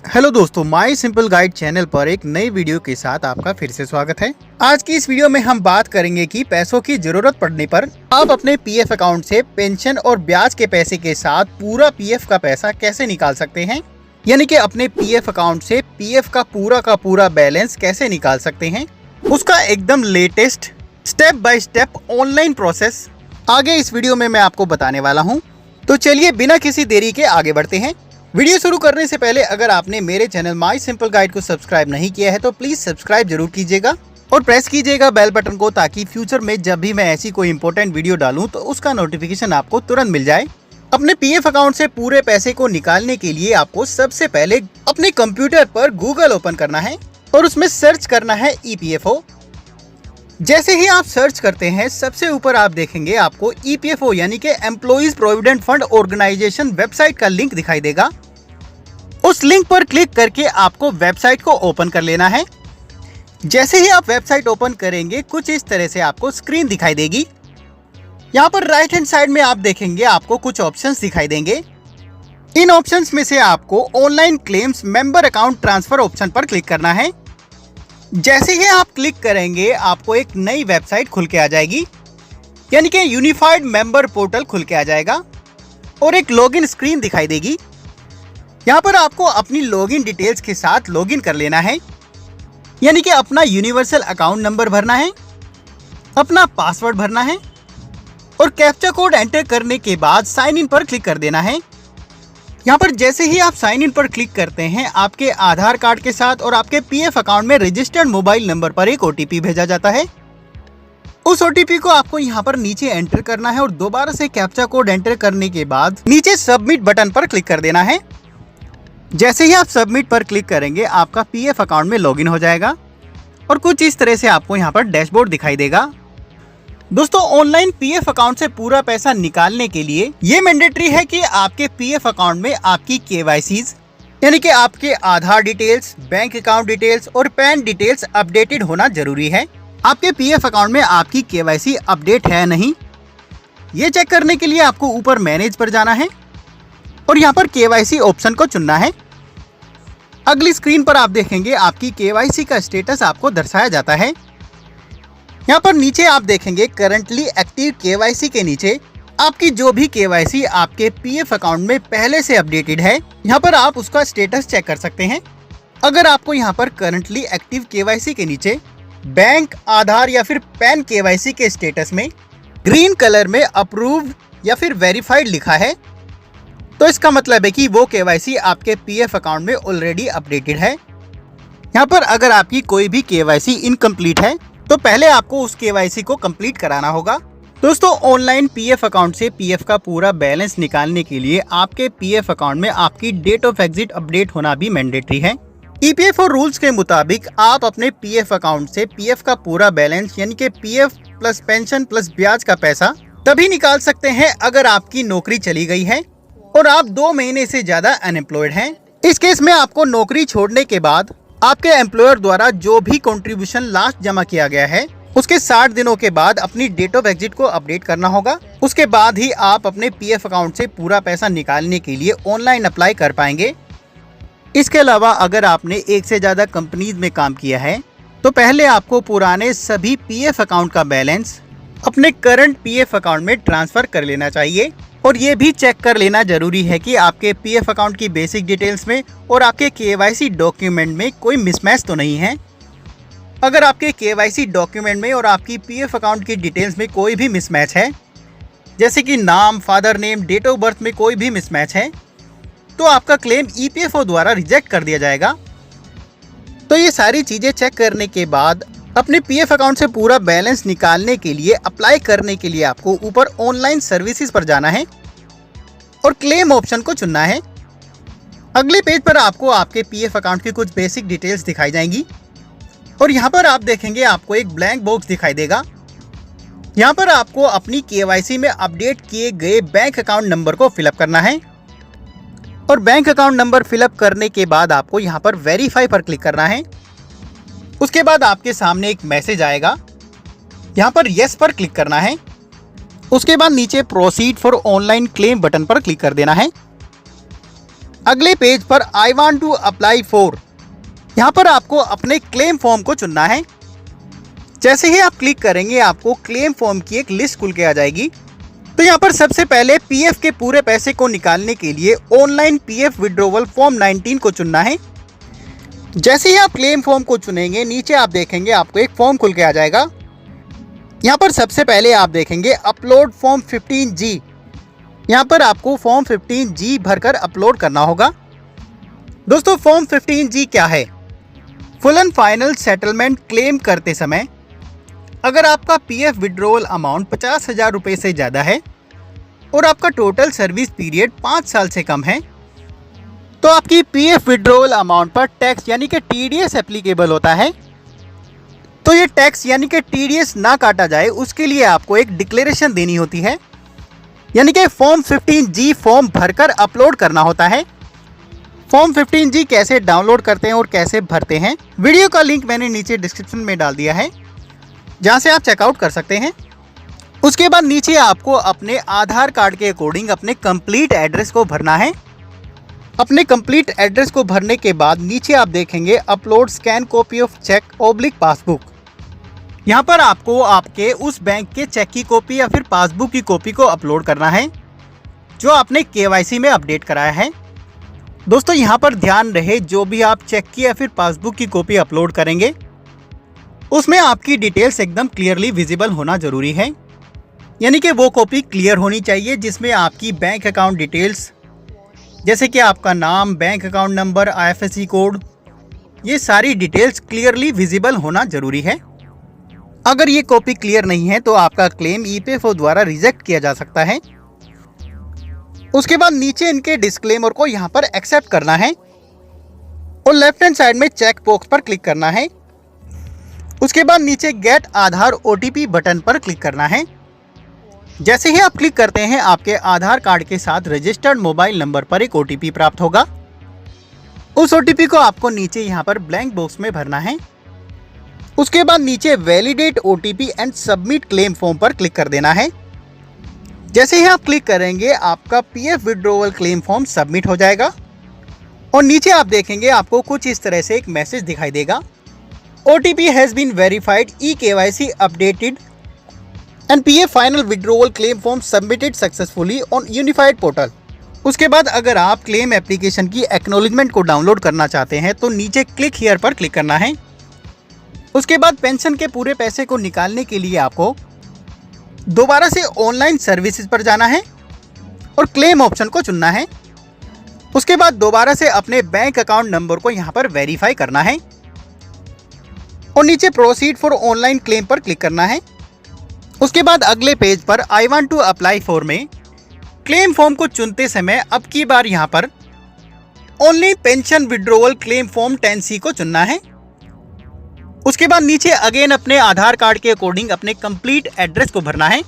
Hello दोस्तों, my simple guide channel पर एक नई वीडियो के साथ आपका फिर से स्वागत है। आज की इस वीडियो में हम बात करेंगे कि पैसों की जरूरत पड़ने पर आप अपने पीएफ अकाउंट से पेंशन और ब्याज के पैसे के साथ पूरा पीएफ का पैसा कैसे निकाल सकते हैं, यानी कि अपने पीएफ अकाउंट से पीएफ का पूरा बैलेंस कैसे निकाल सकते हैं, उसका एकदम latest step by step online process आगे इस वीडियो में मैं आपको बताने वाला हूँ। तो चलिए बिना किसी देरी के आगे बढ़ते हैं। वीडियो शुरू करने से पहले अगर आपने मेरे चैनल माई सिंपल गाइड को सब्सक्राइब नहीं किया है तो प्लीज सब्सक्राइब जरूर कीजिएगा और प्रेस कीजिएगा बेल बटन को, ताकि फ्यूचर में जब भी मैं ऐसी कोई इंपॉर्टेंट वीडियो डालूं तो उसका नोटिफिकेशन आपको तुरंत मिल जाए। अपने पीएफ अकाउंट से पूरे पैसे को निकालने के लिए आपको सबसे पहले अपने कंप्यूटर पर गूगल ओपन करना है और उसमें सर्च करना है ईपीएफओ। जैसे ही आप सर्च करते हैं सबसे ऊपर आप देखेंगे आपको ईपीएफओ यानी कि employees provident fund organisation website का लिंक दिखाई देगा। उस लिंक पर क्लिक करके आपको वेबसाइट को ओपन कर लेना है। जैसे ही आप वेबसाइट ओपन करेंगे कुछ इस तरह से आपको स्क्रीन दिखाई देगी। यहाँ पर राइट हैंड साइड में आप देखेंगे आपको कुछ ऑप्शंस दिखाई देंगे। इन ऑप्शंस में से आपको online claims member account transfer option पर क्लिक करना है। जैसे ही आप क्लिक करेंगे आपको एक नई वेबसाइट खुल के आ जाएगी, यानी कि यूनिफाइड मेंबर पोर्टल खुल के आ जाएगा और एक लॉगिन स्क्रीन दिखाई देगी। यहाँ पर आपको अपनी लॉगिन डिटेल्स के साथ लॉगिन कर लेना है, यानी कि अपना यूनिवर्सल अकाउंट नंबर भरना है, अपना पासवर्ड भरना है और कैप्चा कोड एंटर करने के बाद साइन इन पर क्लिक कर देना है। यहाँ पर जैसे ही आप साइन इन पर क्लिक करते हैं आपके आधार कार्ड के साथ और आपके पीएफ अकाउंट में रजिस्टर्ड मोबाइल नंबर पर एक ओटीपी भेजा जाता है। उस ओटीपी को आपको यहाँ पर नीचे एंटर करना है और दोबारा से कैप्चा कोड एंटर करने के बाद नीचे सबमिट बटन पर क्लिक कर देना है। जैसे ही आप सबमिट पर क्लिक करेंगे आपका पीएफ अकाउंट में लॉगिन हो जाएगा और कुछ इस तरह से आपको यहाँ पर डैशबोर्ड दिखाई देगा। दोस्तों, ऑनलाइन पीएफ अकाउंट से पूरा पैसा निकालने के लिए ये मैंडेटरी है कि आपके पीएफ अकाउंट में आपकी केवाईसीज यानी कि आपके आधार डिटेल्स, बैंक अकाउंट डिटेल्स और पैन डिटेल्स अपडेटेड होना जरूरी है। आपके पीएफ अकाउंट में आपकी केवाईसी अपडेट है नहीं, ये चेक करने के लिए आपको ऊपर मैनेज पर जाना है और यहाँ पर केवाईसी ऑप्शन को चुनना है। अगली स्क्रीन पर आप देखेंगे आपकी केवाईसी का स्टेटस आपको दर्शाया जाता है। यहाँ पर नीचे आप देखेंगे करंटली एक्टिव केवाईसी के नीचे आपकी जो भी केवाईसी आपके पीएफ अकाउंट में पहले से अपडेटेड है, यहाँ पर आप उसका स्टेटस चेक कर सकते हैं। अगर आपको यहाँ पर करंटली एक्टिव केवाईसी के नीचे बैंक, आधार या फिर पैन केवाईसी के स्टेटस में ग्रीन कलर में अप्रूव्ड या फिर वेरीफाइड लिखा है तो इसका मतलब है कि वो केवाईसी आपके पीएफ अकाउंट में ऑलरेडी अपडेटेड है। यहाँ पर अगर आपकी कोई भी केवाईसी इनकम्प्लीट है तो पहले आपको उस केवाईसी को कंप्लीट कराना होगा। दोस्तों, ऑनलाइन पीएफ अकाउंट से पीएफ का पूरा बैलेंस निकालने के लिए आपके पीएफ अकाउंट में आपकी डेट ऑफ एग्जिट अपडेट होना भी मैंडेटरी है। ईपीएफओ रूल्स के मुताबिक आप अपने पीएफ अकाउंट से पीएफ का पूरा बैलेंस यानी कि पीएफ प्लस पेंशन प्लस ब्याज का पैसा तभी निकाल सकते हैं अगर आपकी नौकरी चली गई है और आप 2 महीने से ज्यादा अनएम्प्लॉयड हैं। इस केस में आपको नौकरी छोड़ने के बाद आपके एम्प्लॉयर द्वारा जो भी कंट्रीब्यूशन लास्ट जमा किया गया है उसके 60 दिनों के बाद अपनी डेट ऑफ एग्जिट को अपडेट करना होगा। उसके बाद ही आप अपने पीएफ अकाउंट से पूरा पैसा निकालने के लिए ऑनलाइन अप्लाई कर पाएंगे। इसके अलावा अगर आपने एक से ज्यादा कंपनीज में काम किया है तो पहले आपको पुराने सभी पीएफ अकाउंट का बैलेंस अपने करंट पीएफ अकाउंट में ट्रांसफर कर लेना चाहिए और ये भी चेक कर लेना जरूरी है कि आपके पीएफ अकाउंट की बेसिक डिटेल्स में और आपके केवाईसी डॉक्यूमेंट में कोई मिसमैच तो नहीं है। अगर आपके केवाईसी डॉक्यूमेंट में और आपकी पीएफ अकाउंट की डिटेल्स में कोई भी मिसमैच है, जैसे कि नाम, father name, date of birth में कोई भी मिसमैच है, तो आपका क्लेम ईपीएफओ द्वारा रिजेक्ट कर दिया जाएगा। तो ये सारी चीज़ें चेक करने के बाद अपने पीएफ अकाउंट से पूरा बैलेंस निकालने के लिए अप्लाई करने के लिए आपको ऊपर ऑनलाइन सर्विसेज पर जाना है और क्लेम ऑप्शन को चुनना है। अगले पेज पर आपको आपके पीएफ अकाउंट की कुछ बेसिक डिटेल्स दिखाई जाएंगी और यहाँ पर आप देखेंगे आपको एक ब्लैंक बॉक्स दिखाई देगा। यहाँ पर आपको अपनी केवाईसी में अपडेट किए गए बैंक अकाउंट नंबर को फिलअप करना है और बैंक अकाउंट नंबर फिलअप करने के बाद आपको यहाँ पर वेरीफाई पर क्लिक करना है। उसके बाद आपके सामने एक मैसेज आएगा, यहाँ पर यस पर क्लिक करना है। उसके बाद नीचे proceed for online claim button पर क्लिक कर देना है। अगले पेज पर I want to apply for, यहाँ पर आपको अपने क्लेम फॉर्म को चुनना है। जैसे ही आप क्लिक करेंगे आपको क्लेम फॉर्म की एक लिस्ट खुल के आ जाएगी। तो यहाँ पर सबसे पहले पीएफ के पूरे पैसे को निकालने के लिए ऑनलाइन पीएफ विड्रॉवल फॉर्म 19 को चुनना है। जैसे ही आप क्लेम फॉर्म को चुनेंगे नीचे आप देखेंगे आपको एक फॉर्म खुल के आ जाएगा। यहाँ पर सबसे पहले आप देखेंगे अपलोड फॉर्म 15G, यहाँ पर आपको फॉर्म 15G भरकर अपलोड करना होगा। दोस्तों फॉर्म 15G क्या है? Full and final settlement claim करते समय अगर आपका पीएफ विड्रॉवल अमाउंट 50,000 रुपये से ज़्यादा है और आपका टोटल सर्विस पीरियड 5 साल से कम है तो आपकी पीएफ विड्रॉवल अमाउंट पर टैक्स यानी कि टीडीएस एप्लीकेबल होता है। तो ये टैक्स यानी कि टीडीएस ना काटा जाए उसके लिए आपको एक डिक्लेरेशन देनी होती है, यानी कि फॉर्म 15G फॉर्म भरकर अपलोड करना होता है। फॉर्म 15G कैसे डाउनलोड करते हैं और कैसे भरते हैं, वीडियो का लिंक मैंने नीचे डिस्क्रिप्शन में डाल दिया है, जहां से आप चेकआउट कर सकते हैं। उसके बाद नीचे आपको अपने आधार कार्ड के अकॉर्डिंग अपने कंप्लीट एड्रेस को भरना है। अपने कंप्लीट एड्रेस को भरने के बाद नीचे आप देखेंगे upload scan copy of cheque oblique passbook, यहाँ पर आपको आपके उस बैंक के चेक की कॉपी या फिर पासबुक की कॉपी को अपलोड करना है जो आपने केवाईसी में अपडेट कराया है। दोस्तों यहाँ पर ध्यान रहे जो भी आप चेक की या फिर पासबुक की कॉपी अपलोड करेंगे उसमें आपकी डिटेल्स एकदम क्लियरली विजिबल होना जरूरी है, यानी कि वो कॉपी क्लियर होनी चाहिए जिसमें आपकी बैंक अकाउंट डिटेल्स जैसे कि आपका नाम, bank account number, IFSC code, ये सारी डिटेल्स क्लियरली विजिबल होना जरूरी है। अगर ये कॉपी क्लियर नहीं है तो आपका क्लेम ईपीएफओ द्वारा रिजेक्ट किया जा सकता है। उसके बाद नीचे इनके डिस्क्लेमर को यहाँ पर एक्सेप्ट करना है और लेफ्ट हैंड साइड में चेक बॉक्स पर क्लिक करना है। उसके बाद नीचे गेट आधार ओटीपी बटन पर क्लिक करना है। जैसे ही आप क्लिक करते हैं आपके आधार कार्ड के साथ रजिस्टर्ड मोबाइल नंबर पर एक ओटीपी प्राप्त होगा। उस ओटीपी को आपको नीचे यहाँ पर ब्लैंक बॉक्स में भरना है। उसके बाद नीचे validate OTP and submit claim form पर क्लिक कर देना है। जैसे ही आप क्लिक करेंगे आपका PF withdrawal claim form submit हो जाएगा और नीचे आप देखेंगे आपको कुछ इस तरह से एक मैसेज दिखाई देगा, OTP has been verified, eKYC updated and PF final withdrawal claim form submitted successfully on unified portal। उसके बाद अगर आप क्लेम एप्लीकेशन की एक्नॉलेजमेंट को डाउनलोड करना चाहते हैं तो नीचे क्लिक हियर पर क्लिक करना है। उसके बाद पेंशन के पूरे पैसे को निकालने के लिए आपको दोबारा से ऑनलाइन सर्विसेज पर जाना है और क्लेम ऑप्शन को चुनना है। उसके बाद दोबारा से अपने बैंक अकाउंट नंबर को यहाँ पर वेरीफाई करना है और नीचे प्रोसीड फॉर ऑनलाइन क्लेम पर क्लिक करना है। उसके बाद अगले पेज पर I want to apply for में क्लेम फॉर्म को चुनते समय अब की बार यहाँ पर only pension withdrawal claim form 10C को चुनना है। उसके बाद नीचे अगेन अपने आधार कार्ड के अकॉर्डिंग अपने कंप्लीट एड्रेस को भरना है।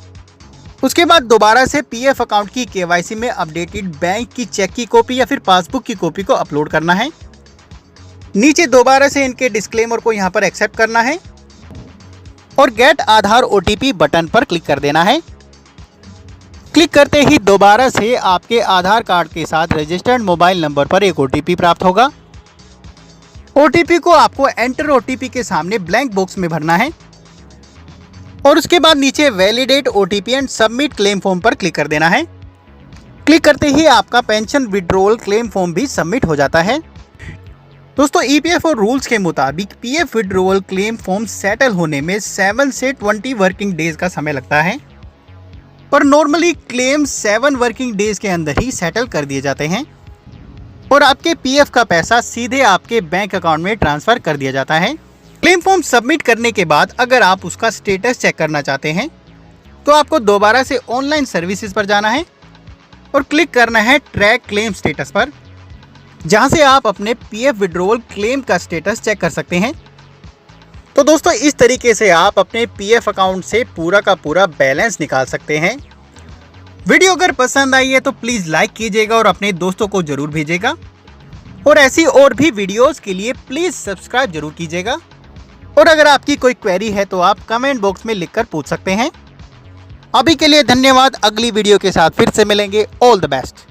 उसके बाद दोबारा से पीएफ अकाउंट की केवाईसी में अपडेटेड बैंक की चेक की कॉपी या फिर पासबुक की कॉपी को अपलोड करना है। नीचे दोबारा से इनके डिस्क्लेमर को यहाँ पर एक्सेप्ट करना है और गेट आधार ओटीपी बटन पर क्लिक कर देना है। क्लिक करते ही दोबारा से आपके आधार कार्ड के साथ रजिस्टर्ड मोबाइल नंबर पर एक ओटीपी प्राप्त होगा। ओटीपी को आपको एंटर ओटीपी के सामने ब्लैंक बॉक्स में भरना है और उसके बाद नीचे validate OTP and submit claim form पर क्लिक कर देना है। क्लिक करते ही आपका पेंशन विड्रॉवल क्लेम फॉर्म भी सबमिट हो जाता है। दोस्तों ईपीएफओ रूल्स के मुताबिक PF withdrawal claim form settle होने में 7 से 20 वर्किंग डेज का समय लगता है, पर नॉर्मली क्लेम 7 वर्किंग डेज के अंदर ही सेटल कर दिए जाते हैं और आपके पीएफ का पैसा सीधे आपके बैंक अकाउंट में ट्रांसफर कर दिया जाता है। क्लेम फॉर्म सबमिट करने के बाद अगर आप उसका स्टेटस चेक करना चाहते हैं तो आपको दोबारा से ऑनलाइन सर्विसेज पर जाना है और क्लिक करना है ट्रैक क्लेम स्टेटस पर, जहां से आप अपने पीएफ विड्रॉवल क्लेम का स्टेटस चेक कर सकते हैं। तो दोस्तों इस तरीके से आप अपने पीएफ अकाउंट से पूरा का पूरा बैलेंस निकाल सकते हैं। वीडियो अगर पसंद आई है तो प्लीज़ लाइक कीजिएगा और अपने दोस्तों को ज़रूर भेजिएगा और ऐसी और भी वीडियोस के लिए प्लीज़ सब्सक्राइब जरूर कीजिएगा। और अगर आपकी कोई क्वेरी है तो आप कमेंट बॉक्स में लिखकर पूछ सकते हैं। अभी के लिए धन्यवाद। अगली वीडियो के साथ फिर से मिलेंगे। All the best.